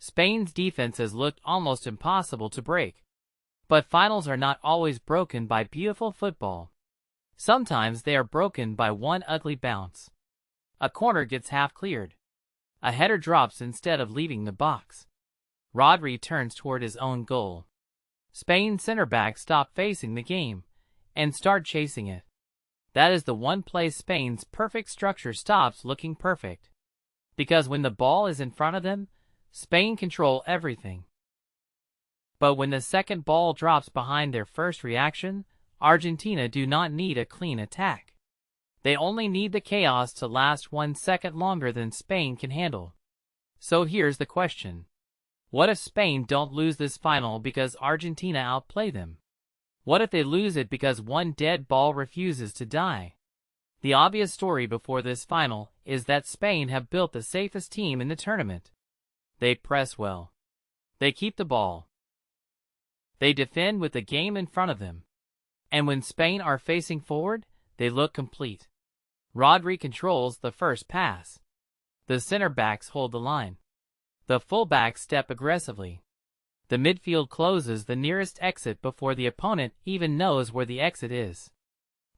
Spain's defense has looked almost impossible to break. But finals are not always broken by beautiful football. Sometimes they are broken by one ugly bounce. A corner gets half cleared. A header drops instead of leaving the box. Rodri turns toward his own goal. Spain's center backs stop facing the game and start chasing it. That is the one place Spain's perfect structure stops looking perfect. Because when the ball is in front of them, Spain control everything. But when the second ball drops behind their first reaction, Argentina do not need a clean attack. They only need the chaos to last 1 second longer than Spain can handle. So here's the question. What if Spain don't lose this final because Argentina outplay them? What if they lose it because one dead ball refuses to die? The obvious story before this final is that Spain have built the safest team in the tournament. They press well. They keep the ball. They defend with the game in front of them. And when Spain are facing forward, they look complete. Rodri controls the first pass. The center backs hold the line. The fullbacks step aggressively. The midfield closes the nearest exit before the opponent even knows where the exit is.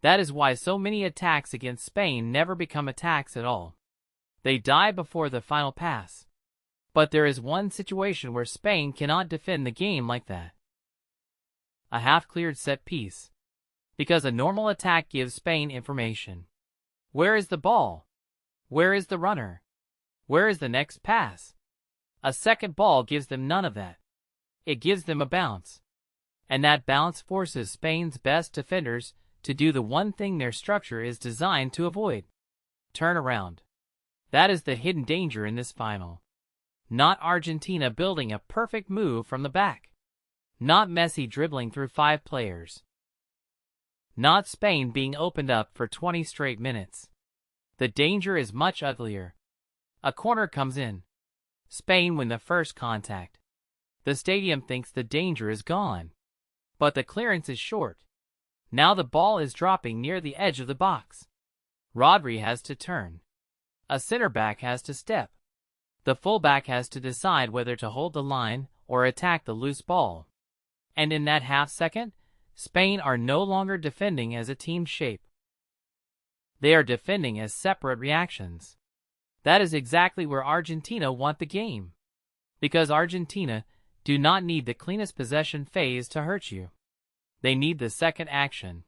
That is why so many attacks against Spain never become attacks at all. They die before the final pass. But there is one situation where Spain cannot defend the game like that. A half-cleared set piece. Because a normal attack gives Spain information. Where is the ball? Where is the runner? Where is the next pass? A second ball gives them none of that. It gives them a bounce. And that bounce forces Spain's best defenders to do the one thing their structure is designed to avoid. Turn around. That is the hidden danger in this final. Not Argentina building a perfect move from the back. Not Messi dribbling through 5 players. Not Spain being opened up for 20 straight minutes. The danger is much uglier. A corner comes in. Spain win the first contact. The stadium thinks the danger is gone. But the clearance is short. Now the ball is dropping near the edge of the box. Rodri has to turn. A center back has to step. The fullback has to decide whether to hold the line or attack the loose ball. And in that half second, Spain are no longer defending as a team shape. They are defending as separate reactions. That is exactly where Argentina want the game. Because Argentina do not need the cleanest possession phase to hurt you. They need the second action.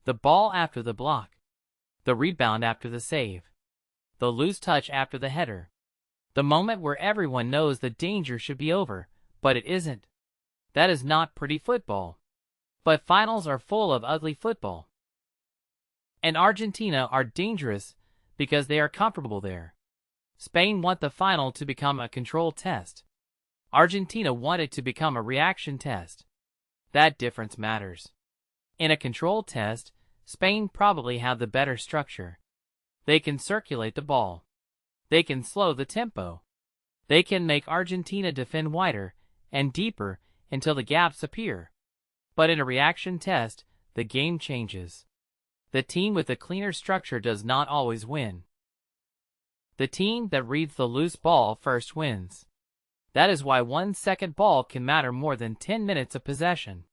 The ball after the block. The rebound after the save. The loose touch after the header. The moment where everyone knows the danger should be over, but it isn't. That is not pretty football. But finals are full of ugly football. And Argentina are dangerous because they are comfortable there. Spain want the final to become a control test. Argentina want it to become a reaction test. That difference matters. In a control test, Spain probably have the better structure. They can circulate the ball. They can slow the tempo. They can make Argentina defend wider and deeper until the gaps appear. But in a reaction test, the game changes. The team with the cleaner structure does not always win. The team that reads the loose ball first wins. That is why 1 second ball can matter more than 10 minutes of possession.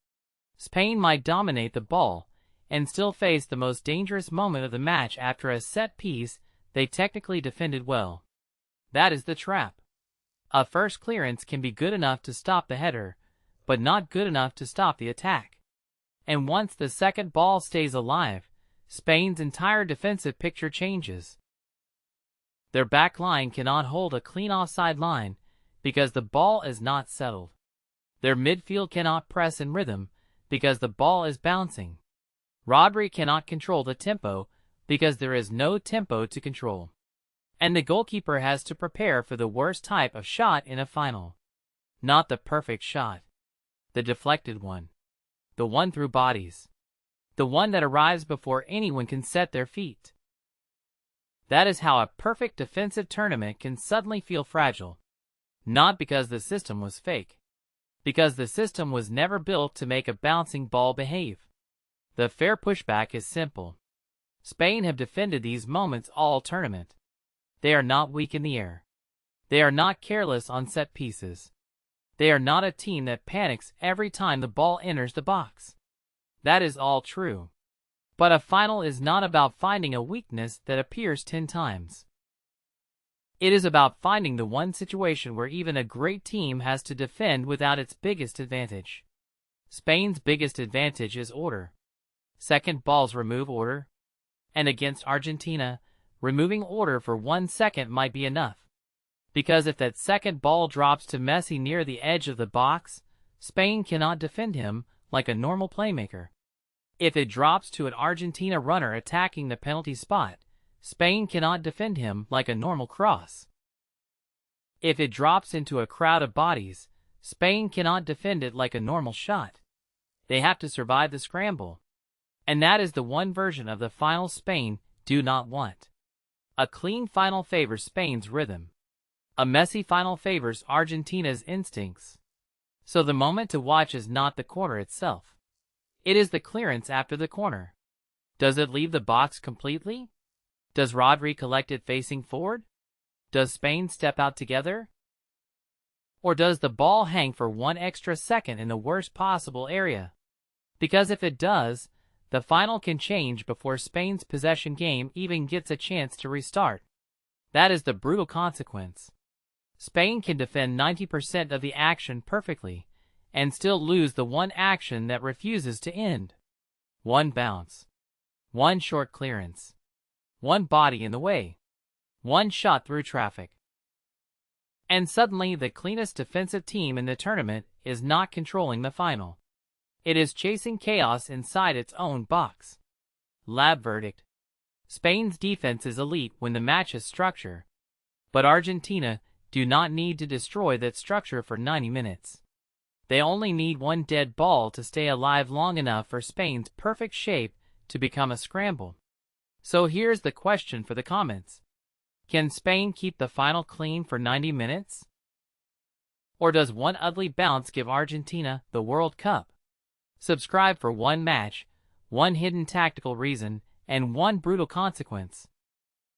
Spain might dominate the ball and still face the most dangerous moment of the match after a set piece they technically defended well. That is the trap. A first clearance can be good enough to stop the header, but not good enough to stop the attack. And once the second ball stays alive, Spain's entire defensive picture changes. Their back line cannot hold a clean offside line because the ball is not settled. Their midfield cannot press in rhythm because the ball is bouncing. Rodri cannot control the tempo because there is no tempo to control. And the goalkeeper has to prepare for the worst type of shot in a final. Not the perfect shot. The deflected one. The one through bodies. The one that arrives before anyone can set their feet. That is how a perfect defensive tournament can suddenly feel fragile. Not because the system was fake. Because the system was never built to make a bouncing ball behave. The fair pushback is simple. Spain have defended these moments all tournament. They are not weak in the air. They are not careless on set pieces. They are not a team that panics every time the ball enters the box. That is all true. But a final is not about finding a weakness that appears 10 times. It is about finding the one situation where even a great team has to defend without its biggest advantage. Spain's biggest advantage is order. Second balls remove order. And against Argentina, removing order for 1 second might be enough. Because if that second ball drops to Messi near the edge of the box, Spain cannot defend him like a normal playmaker. If it drops to an Argentina runner attacking the penalty spot, Spain cannot defend him like a normal cross. If it drops into a crowd of bodies, Spain cannot defend it like a normal shot. They have to survive the scramble. And that is the one version of the final Spain do not want. A clean final favors Spain's rhythm. A messy final favors Argentina's instincts. So the moment to watch is not the corner itself. It is the clearance after the corner. Does it leave the box completely? Does Rodri collect it facing forward? Does Spain step out together? Or does the ball hang for 1 extra second in the worst possible area? Because if it does, the final can change before Spain's possession game even gets a chance to restart. That is the brutal consequence. Spain can defend 90% of the action perfectly, and still lose the one action that refuses to end. One bounce. One short clearance. One body in the way. One shot through traffic. And suddenly the cleanest defensive team in the tournament is not controlling the final. It is chasing chaos inside its own box. Lab verdict. Spain's defense is elite when the match is structure. But Argentina do not need to destroy that structure for 90 minutes. They only need one dead ball to stay alive long enough for Spain's perfect shape to become a scramble. So here's the question for the comments. Can Spain keep the final clean for 90 minutes? Or does one ugly bounce give Argentina the World Cup? Subscribe for one match, one hidden tactical reason, and one brutal consequence.